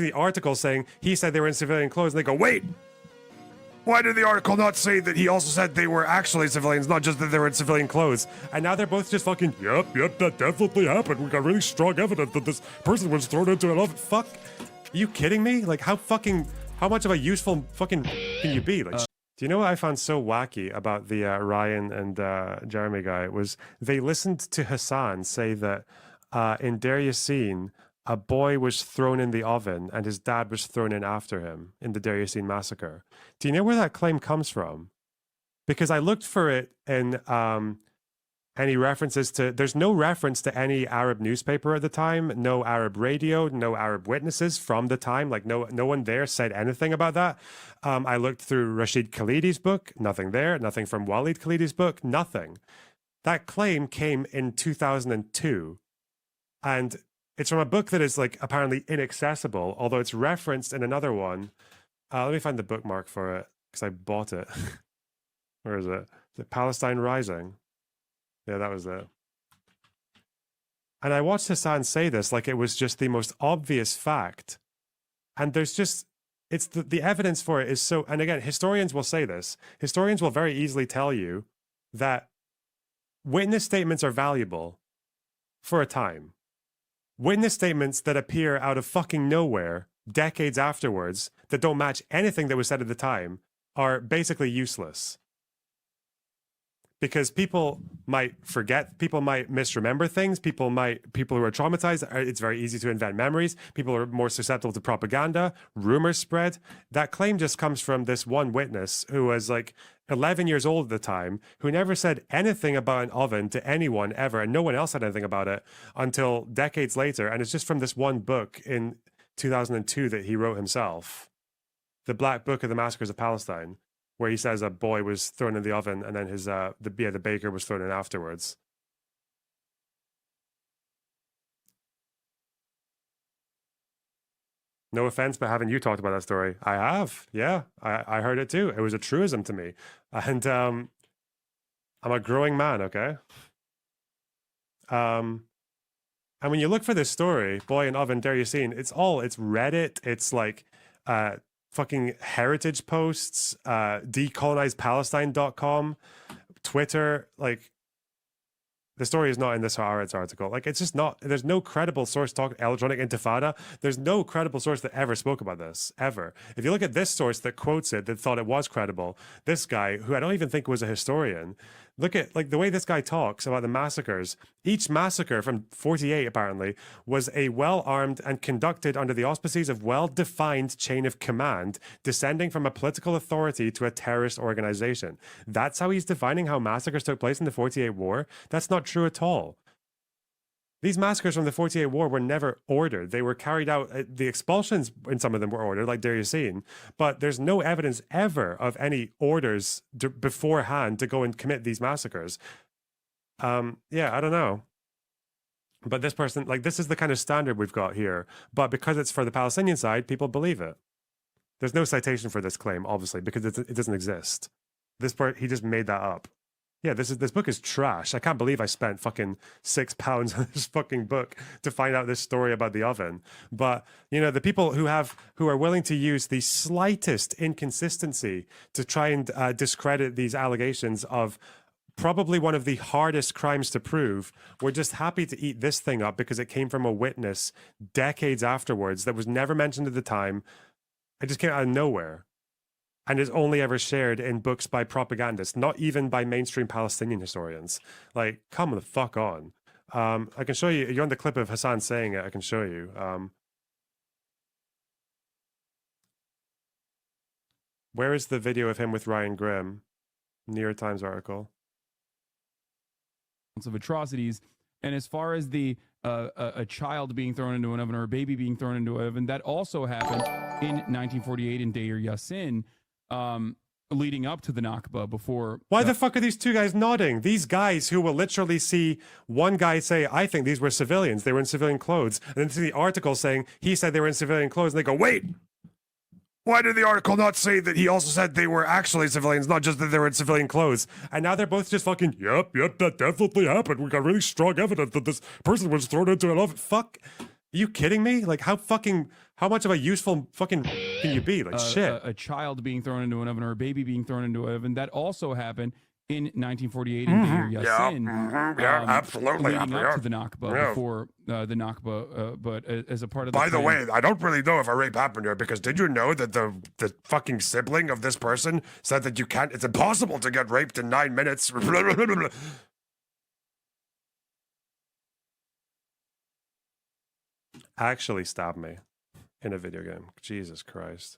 the article saying he said they were in civilian clothes, and they go, wait, why did the article not say that he also said they were actually civilians, not just that they were in civilian clothes? And now they're both just fucking, yep, that definitely happened. We got really strong evidence that this person was thrown into an oven. Fuck, are you kidding me? Like, how much of a useful fucking can you be? Like, do you know what I found so wacky about the Ryan and Jeremy guy was they listened to Hasan say that in Deir Yassin, a boy was thrown in the oven and his dad was thrown in after him in the Deir Yassin massacre. Do you know where that claim comes from? Because I looked for it in any references to, there's no reference to any Arab newspaper at the time, no Arab radio, no Arab witnesses from the time, like no one there said anything about that. I looked through Rashid Khalidi's book, nothing there, nothing from Walid Khalidi's book, nothing. That claim came in 2002. And it's from a book that is like apparently inaccessible, although it's referenced in another one. Let me find the bookmark for it because I bought it. Where is it? Is it Palestine Rising? Yeah, that was it. And I watched Hasan say this like it was just the most obvious fact. And there's just, it's the evidence for it is so, and again, historians will say this. Historians will very easily tell you that witness statements are valuable for a time. Witness statements that appear out of fucking nowhere decades afterwards that don't match anything that was said at the time are basically useless. Because people might forget, people might misremember things, people who are traumatized, it's very easy to invent memories, people are more susceptible to propaganda, rumors spread. That claim just comes from this one witness who was like 11 years old at the time, who never said anything about an oven to anyone ever, and no one else said anything about it until decades later, and it's just from this one book in 2002 that he wrote himself, The Black Book of the Massacres of Palestine, where he says a boy was thrown in the oven and then his the baker was thrown in afterwards. No offense, but haven't you talked about that story? I have. Yeah, I heard it too. It was a truism to me. And I'm a growing man, okay? And when you look for this story, Boy in Oven, Deir Yassin, it's Reddit, it's like fucking heritage posts, decolonizepalestine.com, Twitter, like the story is not in this Haaretz article. Like, it's just not, there's no credible source talk electronic intifada. There's no credible source that ever spoke about this, ever. If you look at this source that quotes it, that thought it was credible, this guy, who I don't even think was a historian, look at like the way this guy talks about the massacres. Each massacre from 48 apparently was a well-armed and conducted under the auspices of well-defined chain of command, descending from a political authority to a terrorist organization. That's how he's defining how massacres took place in the 48 war. That's not true at all. These massacres from the 48 war were never ordered. They were carried out, the expulsions in some of them were ordered, like Deir Yassin, but there's no evidence ever of any orders beforehand to go and commit these massacres. Yeah, I don't know. But this person, like, this is the kind of standard we've got here. But because it's for the Palestinian side, people believe it. There's no citation for this claim, obviously, because it doesn't exist. This part, he just made that up. Yeah, this book is trash. I can't believe I spent fucking £6 on this fucking book to find out this story about the oven. But, you know, the people who are willing to use the slightest inconsistency to try and discredit these allegations of probably one of the hardest crimes to prove, we're just happy to eat this thing up because it came from a witness decades afterwards that was never mentioned at the time. It just came out of nowhere. And is only ever shared in books by propagandists, not even by mainstream Palestinian historians. Like, come the fuck on. I can show you, you're on the clip of Hasan saying it, I can show you. Where is the video of him with Ryan Grimm? New York Times article. Of atrocities. And as far as the a child being thrown into an oven or a baby being thrown into an oven, that also happened in 1948 in Deir Yassin. Leading up to the Nakba before. Why the fuck are these two guys nodding? These guys who will literally see one guy say, I think these were civilians. They were in civilian clothes. And then see the article saying he said they were in civilian clothes. And they go, wait, why did the article not say that he also said they were actually civilians, not just that they were in civilian clothes? And now they're both just fucking, yep, that definitely happened. We got really strong evidence that this person was thrown into an oven. Fuck. Are you kidding me? Like, how How much of a useful fucking can you be? Like shit. A child being thrown into an oven or a baby being thrown into an oven. That also happened in 1948 in Deir Yassin. Yeah, absolutely. Leading up to the Yeah. Nakba, before the Nakba, but as a part of the By the plan. way, I don't really know if a rape happened here because did you know that the fucking sibling of this person said that you can't, it's impossible to get raped in 9 minutes. Actually stabbed me in a video game. Jesus Christ.